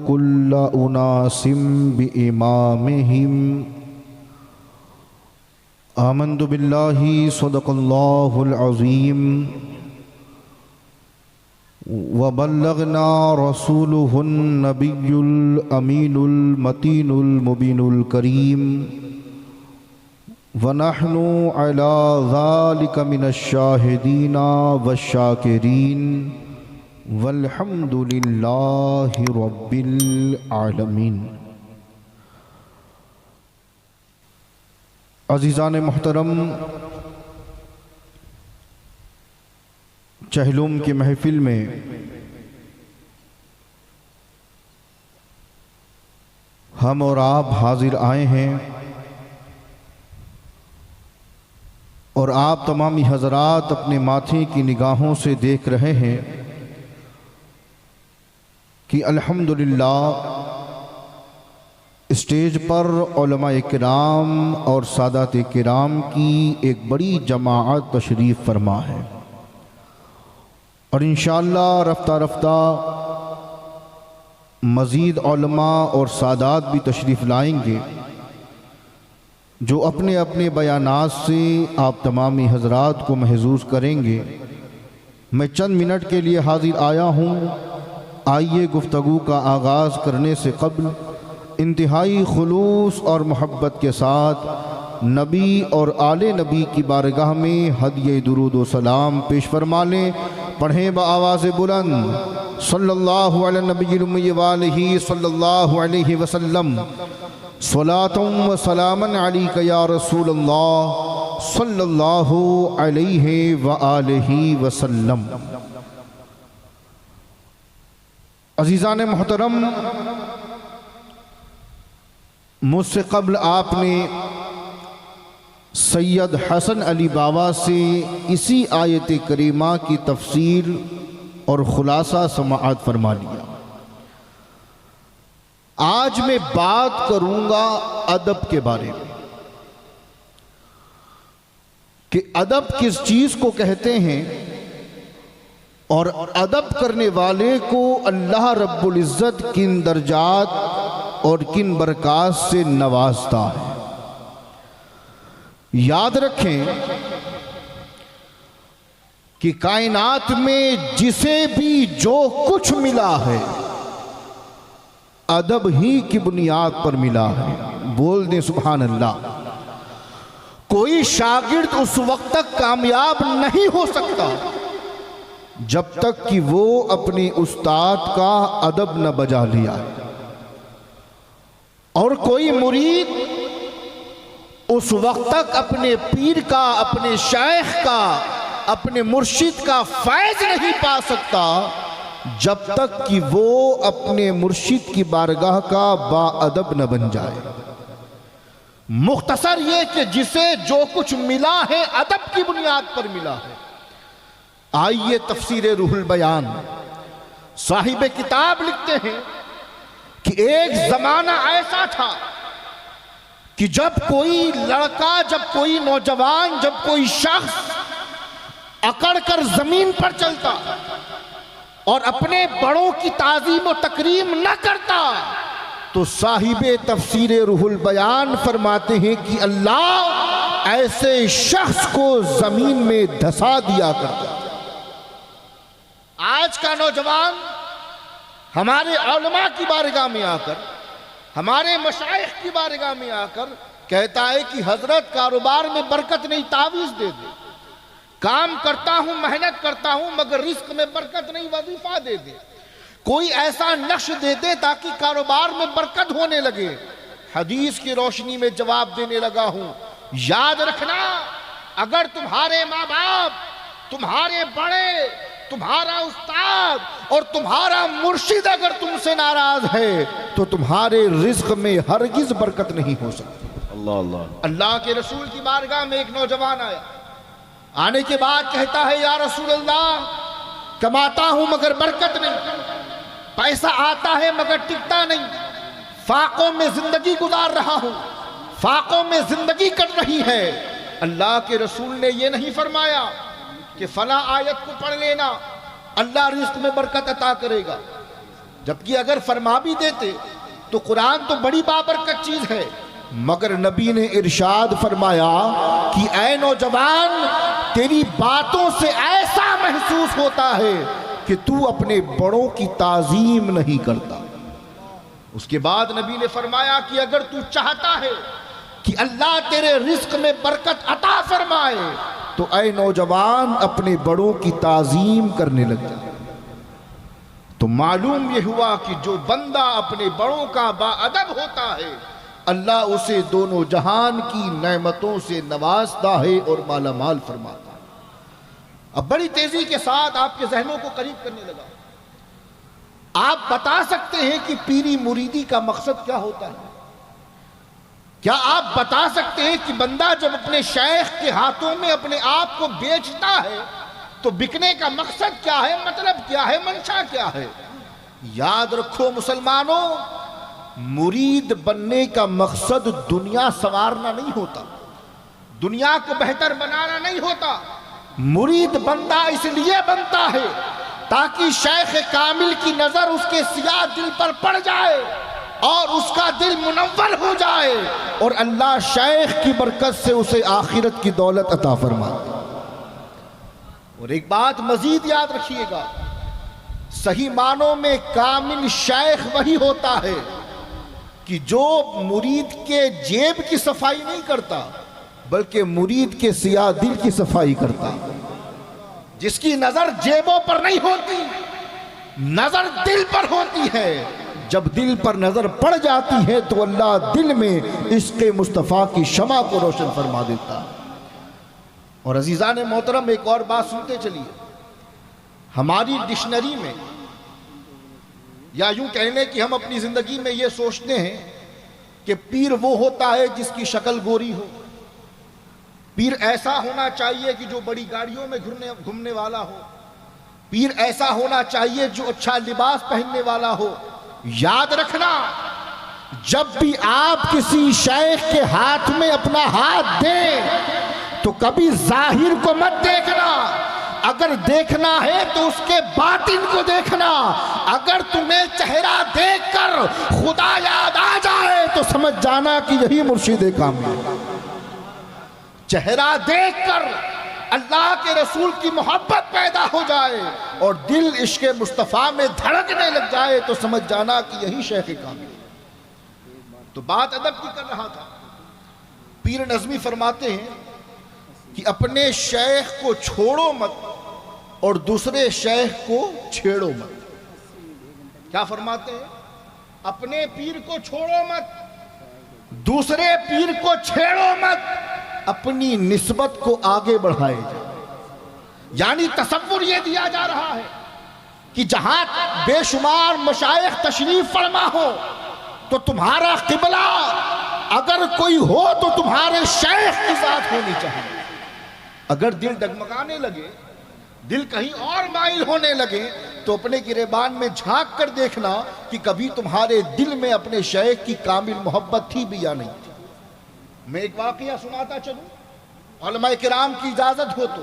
कुल्ला उनासिम बिइमामिहिम। आमन्तु बिल्लाहि सदक़ल्लाहुल अज़ीम व बल्लगना रसूलुहुन नबियुल अमीनुल मतीनुल मुबीनुल करीम व नहनु अला ज़ालिका मिनश शाहिदीना वश्शाकिरीन वल्हम्दुलिल्लाहि रब्बिल आलमीन। अज़ीज़ान मोहतरम, चहलुम की महफिल में हम और आप हाजिर आए हैं और आप तमामी हज़रात अपने माथे की निगाहों से देख रहे हैं कि अल्हम्दुलिल्लाह स्टेज पर उलमाए किराम और सादात किराम की एक बड़ी जमाअत तशरीफ़ फरमा है और इंशाअल्लाह रफ्ता रफ्ता मज़ीद उलमा और सादात भी तशरीफ़ लाएंगे जो अपने अपने बयानात से आप तमामी हज़रात को महसूस करेंगे। मैं चंद मिनट के लिए हाजिर आया हूँ। आइए गुफ्तगू का आगाज़ करने से क़ब्ल इंतहाई खुलूस और मोहब्बत के साथ नबी और आले नबी की बारगाह में हदिये दुरूद व सलाम पेश फरमा लें। पढ़ें बआवाज़ बुलंद सल्लल्लाहु अला नबील उम्मी व आलिही सल्लल्लाहु अलैहि वसल्लम सलातुम व सलामन अलैका या रसूलल्लाह सल्लल्लाहु अलैहि व आलिही वसल्लम। अज़ीज़ान मोहतरम, मुझसे कब्ल आपने सैयद हसन अली बाबा से इसी आयत करीमा की तफसीर और खुलासा समाअत फरमा लिया। आज मैं बात करूंगा अदब के बारे में कि अदब किस चीज को कहते हैं और अदब करने वाले को अल्लाह रब्बुल इज़्ज़त किन दर्जात और किन बरक़ात से नवाजता है। याद रखें कि कायनात में जिसे भी जो कुछ मिला है अदब ही की बुनियाद पर मिला है। बोल दें सुभान अल्लाह। कोई शागिर्द उस वक्त तक कामयाब नहीं हो सकता जब तक कि वो अपने उस्ताद का अदब न बजा लिया है, और कोई मुरीद उस वक्त तक अपने पीर का, अपने शेख का, अपने मुर्शिद का फैज नहीं पा सकता जब तक कि वो अपने मुर्शिद की बारगाह का बाअदब न बन जाए। मुख्तसर ये कि जिसे जो कुछ मिला है अदब की बुनियाद पर मिला है। आइए तफसीर रूहुल बयान, साहिब किताब लिखते हैं कि एक जमाना ऐसा था कि जब कोई लड़का, जब कोई नौजवान, जब कोई शख्स अकड़ कर जमीन पर चलता और अपने बड़ों की ताज़ीम और तकरीम न करता तो साहिबे तफसीर रूहुल बयान फरमाते हैं कि अल्लाह ऐसे शख्स को जमीन में धसा दिया करता। आज का नौजवान हमारे उलमा की बारगाह में आकर, हमारे मशाइख की बारगाह में आकर कहता है कि हजरत कारोबार में बरकत नहीं, तावीज़ दे दे। काम करता हूं, मेहनत करता हूं, मगर रिस्क में बरकत नहीं, वजीफा दे दे। कोई ऐसा नक्श दे दे ताकि कारोबार में बरकत होने लगे। हदीस की रोशनी में जवाब देने लगा हूं। याद रखना, अगर तुम्हारे माँ बाप, तुम्हारे बड़े, तुम्हारा उस्ताद और तुम्हारा मुर्शिद अगर तुमसे नाराज है तो तुम्हारे रिज्क में हरगिज बरकत नहीं हो सकती। अल्लाह अल्लाह। अल्लाह के रसूल की बारगाह में एक नौजवान आया। आने के बाद कहता है, या रसूल अल्लाह, कमाता हूं मगर बरकत नहीं, पैसा आता है मगर टिकता नहीं, फाकों में जिंदगी गुजार रहा हूं, फाकों में जिंदगी कट रही है। अल्लाह के रसूल ने यह नहीं फरमाया कि फला आयत को पढ़ लेना, अल्लाह रिज़्क़ में बरकत अता करेगा। जबकि अगर फरमा भी देते तो कुरान तो बड़ी बाबरकत चीज है, मगर नबी ने इरशाद फरमाया कि ऐ नौजवान, तेरी बातों से ऐसा महसूस होता है कि तू अपने बड़ों की ताजीम नहीं करता। उसके बाद नबी ने फरमाया कि अगर तू चाहता है कि अल्लाह तेरे रिस्क में बरकत अता फरमाए तो ऐ नौजवान अपने बड़ों की ताजीम करने लग जा। तो मालूम यह हुआ कि जो बंदा अपने बड़ों का बाअदब होता है, अल्लाह उसे दोनों जहान की नेमतों से नवाजता है और माला माल फरमाता है। अब बड़ी तेजी के साथ आपके जहनों को करीब करने लगा, आप बता सकते हैं कि पीरी मुरीदी का मकसद क्या होता है? क्या आप बता सकते हैं कि बंदा जब अपने शेख के हाथों में अपने आप को बेचता है तो बिकने का मकसद क्या है, मतलब क्या है, मंशा क्या है? याद रखो मुसलमानों, मुरीद बनने का मकसद दुनिया संवारना नहीं होता, दुनिया को बेहतर बनाना नहीं होता। मुरीद बंदा इसलिए बनता है ताकि शेख कामिल की नजर उसके सियाह दिल पर पड़ जाए और उसका दिल मुनव्वर हो जाए और अल्लाह शेख की बरकत से उसे आखिरत की दौलत अता फरमाए। और एक बात मजीद याद रखिएगा, सही मानों में कामिल शेख वही होता है कि जो मुरीद के जेब की सफाई नहीं करता बल्कि मुरीद के सियाह दिल की सफाई करता, जिसकी नजर जेबों पर नहीं होती, नजर दिल पर होती है। जब दिल पर नजर पड़ जाती है तो अल्लाह दिल में इश्क़े मुस्तफ़ा की शमा को रोशन फरमा देता। और अजीज़ान मोहतरम, एक और बात सुनते चलिए, हमारी डिक्शनरी में, या यूं कह लें कि हम अपनी जिंदगी में ये सोचते हैं कि पीर वो होता है जिसकी शक्ल गोरी हो, पीर ऐसा होना चाहिए कि जो बड़ी गाड़ियों में घूमने वाला हो, पीर ऐसा होना चाहिए जो अच्छा लिबास पहनने वाला हो। याद रखना, जब भी आप किसी शेख के हाथ में अपना हाथ दें तो कभी जाहिर को मत देखना, अगर देखना है तो उसके बातिन को देखना। अगर तुम्हें चेहरा देखकर खुदा याद आ जाए तो समझ जाना कि यही मुर्शिद कामिल। चेहरा देखकर अल्लाह के रसूल की मोहब्बत पैदा हो जाए और दिल इश्क़े मुस्तफ़ा में धड़कने लग जाए तो समझ जाना कि यही शेख कामिल। तो बात अदब की कर रहा था, पीर नज़मी फरमाते हैं कि अपने शेख को छोड़ो मत और दूसरे शेख को छेड़ो मत। क्या फरमाते हैं? अपने पीर को छोड़ो मत, दूसरे पीर को छेड़ो मत, अपनी निस्बत को आगे बढ़ाए जाए। यानी तसव्वुर यह दिया जा रहा है कि जहां बेशुमार मशाइख तशरीफ फरमा हो तो तुम्हारा किबला अगर कोई हो तो तुम्हारे शेख की जात होनी चाहिए। अगर दिल डगमगाने लगे, दिल कहीं और माइल होने लगे तो अपने गिरेबान में झांक कर देखना कि कभी तुम्हारे दिल में अपने शेख की कामिल मोहब्बत थी भी या नहीं थी। मैं एक वाकया सुनाता चलूं, उलमाए किराम की इजाजत हो तो।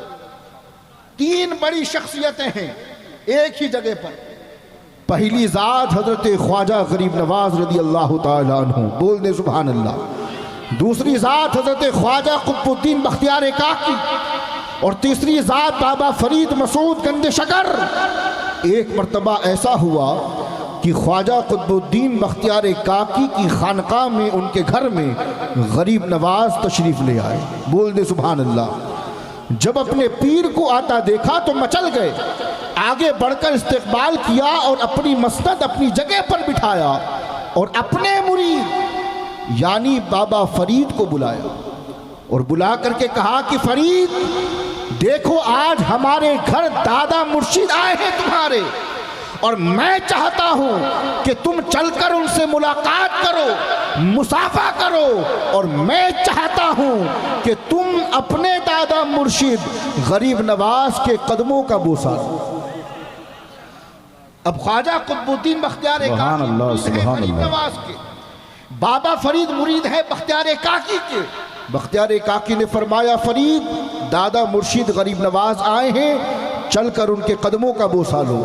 तीन बड़ी शख्सियतें हैं एक ही जगह पर। पहली जात हजरत ख्वाजा गरीब नवाज रदी अल्लाह ताला अन्हु, बोल दे सुभान अल्लाह। दूसरी जात हजरत ख्वाजा कुतुबुद्दीन बख्तियार काकी और तीसरी जात बाबा फरीद मसूद गंदे शकर। एक मर्तबा ऐसा हुआ कि ख्वाजा कुतुबुद्दीन बख्तियार काकी की खानका में उनके घर में गरीब नवाज तशरीफ ले आए, बोल दे सुभान अल्लाह। जब अपने पीर को आता देखा तो मचल गए, आगे बढ़कर इस्तकबाल किया और अपनी मसनद अपनी जगह पर बिठाया और अपने मुरीद यानी बाबा फरीद को बुलाया और बुला करके कहा कि फरीद देखो, आज हमारे घर दादा मुर्शिद आए हैं तुम्हारे और मैं चाहता हूं कि तुम चलकर उनसे मुलाकात करो, मुसाफा करो और मैं चाहता हूं कि तुम अपने दादा मुर्शिद गरीब नवाज के कदमों का बोसा लो। अब ख्वाजा कुतुबुद्दीन बख्तियार काकी गरीब नवाज के, बाबा फरीद मुरीद है बख्तियार काकी के। बख्तियार काकी ने फरमाया, फरीद दादा मुर्शिद गरीब नवाज आए हैं, चलकर उनके कदमों का बोसा लो।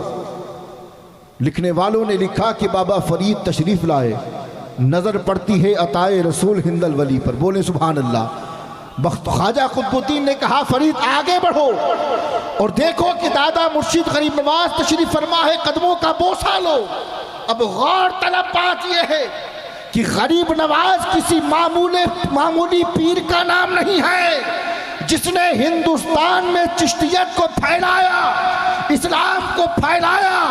लिखने वालों ने लिखा कि बाबा फरीद तशरीफ लाए, नजर पड़ती है अताए रसूल हिंदल वली पर। बोले सुभान अल्लाह। ख्वाजा कुतुबुद्दीन ने कहा फरीद आगे बढ़ो और देखो कि दादा मुर्शिद गरीब नवाज तशरीफ फरमा है, कदमों का बोसा लो। अब गौर तलब बात यह है कि गरीब नवाज किसी मामूली पीर का नाम नहीं है, जिसने हिंदुस्तान में चिश्तियत को फैलाया, इस्लाम को फैलाया,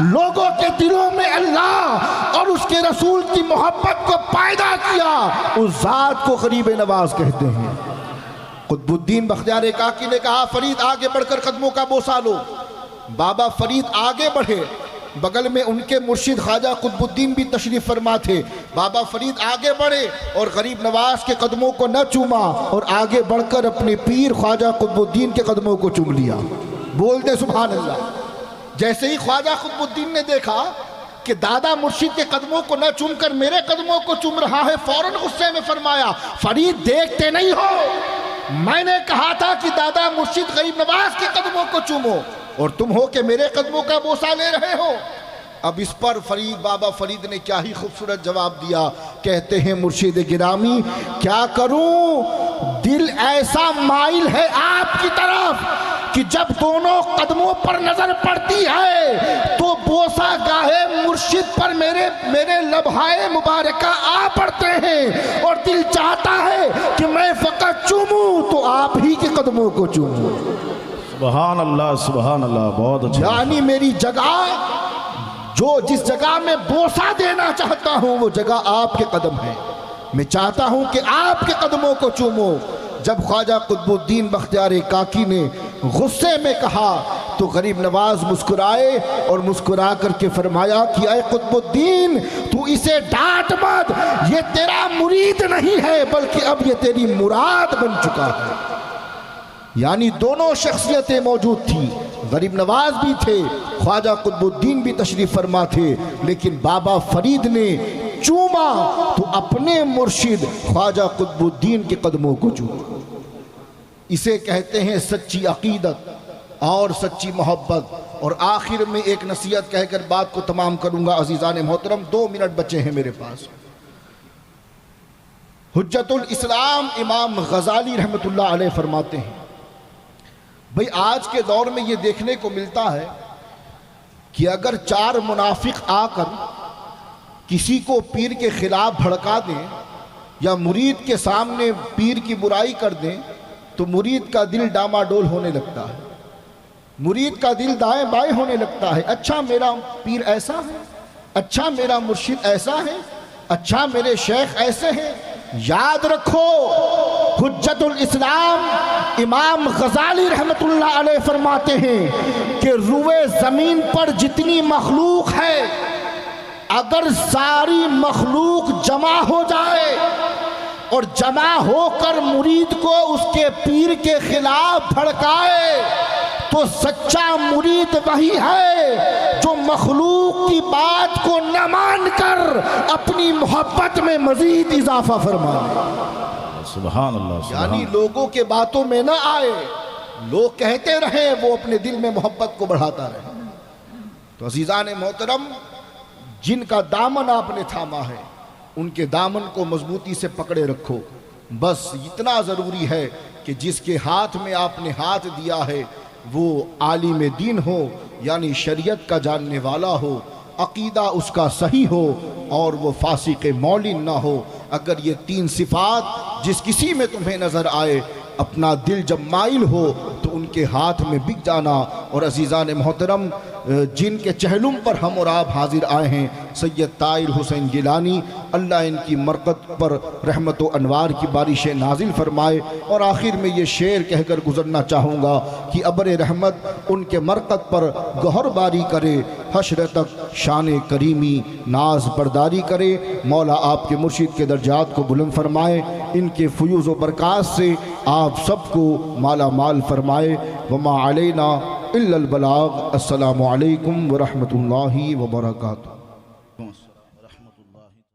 लोगों के दिलों में अल्लाह और उसके रसूल की मोहब्बत को पैदा किया। उस जात को गरीब नवाज कहते हैं। कुतुबुद्दीन बख्तियार काकी ने कहा फरीद आगे बढ़कर कदमों का बोसा लो। बाबा फरीद आगे बढ़े, बगल में उनके मुर्शिद ख्वाजा कुतुबुद्दीन भी तशरीफ फरमा थे। बाबा फरीद आगे बढ़े और गरीब नवाज के कदमों को न चूमा और आगे बढ़कर अपने पीर ख्वाजा कुतुबुद्दीन के कदमों को चूम लिया। बोलते सुभान अल्लाह। जैसे ही ख्वाजा कुतुबुद्दीन ने देखा कि दादा मुर्शिद के कदमों को न चूमकर मेरे कदमों को चूम रहा है, फौरन गुस्से में फरमाया फरीद देखते नहीं हो, मैंने कहा था कि दादा मुर्शिद गरीब नवाज के कदमों को चूमो और तुम हो कि मेरे कदमों का बोसा ले रहे हो। अब इस पर बाबा फरीद ने क्या ही खूबसूरत जवाब दिया। कहते हैं मुर्शिद गिरामी क्या करूं, दिल ऐसा माइल है आपकी तरफ कि जब दोनों कदमों पर नजर पड़ती है तो बोसा गाहे मुर्शिद पर मेरे लम्हाए मुबारका आ पड़ते हैं और दिल चाहता है कि मैं फकत चूमूं तो आप ही के कदमों को चूमूं। सुभान अल्लाह, सुभान अल्लाह, बहुत अच्छा। यानी मेरी जगह, जिस जगह में बोसा देना चाहता हूं वो जगह आपके कदम है। मैं चाहता हूं कि आपके कदमों को चूमो। जब ख्वाजा कुतुबुद्दीन बख्तियार काकी ने गुस्से में कहा तो गरीब नवाज मुस्कुराए और मुस्कुरा करके फरमाया कि अय कुतुबुद्दीन तू इसे डांट मत, ये तेरा मुरीद नहीं है बल्कि अब ये तेरी मुराद बन चुका है। यानी दोनों शख्सियतें मौजूद थी, गरीब नवाज भी थे, ख्वाजा कुतुबुद्दीन भी तशरीफ फरमा थे, लेकिन बाबा फरीद ने चूमा तो अपने मुर्शिद ख्वाजा कुतुबुद्दीन के कदमों को चूमा। इसे कहते हैं सच्ची अकीदत और सच्ची मोहब्बत। और आखिर में एक नसीहत कहकर बात को तमाम करूंगा। अजीज़ान मोहतरम 2 मिनट बचे हैं मेरे पास। हुज्जतुल इस्लाम इमाम गजाली रहमतुल्लाह अलैह फरमाते हैं, भाई आज के दौर में ये देखने को मिलता है कि अगर 4 मुनाफिक आकर किसी को पीर के खिलाफ भड़का दें या मुरीद के सामने पीर की बुराई कर दें तो मुरीद का दिल डामाडोल होने लगता है, मुरीद का दिल दाएं बाएं होने लगता है। अच्छा मेरा पीर ऐसा है, अच्छा मेरा मुर्शिद ऐसा है, अच्छा मेरे शेख ऐसे हैं। याद रखो हुज्जतुल इस्लाम इमाम गजाली रहमतुल्लाह अलैह फरमाते हैं कि रुए ज़मीन पर जितनी मखलूक है, अगर सारी मखलूक जमा हो जाए और जमा होकर मुरीद को उसके पीर के खिलाफ भड़काए तो सच्चा मुरीद वही है जो मखलूक की बात को न मानकर अपनी मोहब्बत में मजीद इजाफा फरमाए। सुभान अल्लाह। यानी लोगों के बातों में न आए, लोग कहते रहे, वो अपने दिल में मोहब्बत को बढ़ाता रहे। तो अजीज़ान मोहतरम, जिनका दामन आपने थामा है उनके दामन को मजबूती से पकड़े रखो। बस इतना ज़रूरी है कि जिसके हाथ में आपने हाथ दिया है वो आलिम दीन हो, यानी शरीयत का जानने वाला हो, अकीदा उसका सही हो और वो फासिक मौलिन ना हो। अगर ये 3 सिफात जिस किसी में तुम्हें नज़र आए, अपना दिल जब माइल हो तो उनके हाथ में बिक जाना। और अजीज़ान मोहतरम, जिनके चहलुम पर हम और आप हाजिर आए हैं सैयद ताहिर हुसैन गिलानी, अल्लाह इनकी मरकत पर रहमत व अनवार की बारिशें नाजिल फरमाए। और आखिर में ये शेर कहकर गुजरना चाहूँगा कि अबर रहमत उनके मरकत पर गहर बारी करे, हश्र तक शान करीमी नाज बरदारी करे। मौला आपके मुर्शिद के दर्जात को बुलंद फरमाए, इनके फ़ुयूज़ व बरक़ात से आप सबको माला माल फरमाए। वमा अलैना इल्लल बलाग। अस्सलामु अलैकुम व रहमतुल्लाहि व बरकातुहू।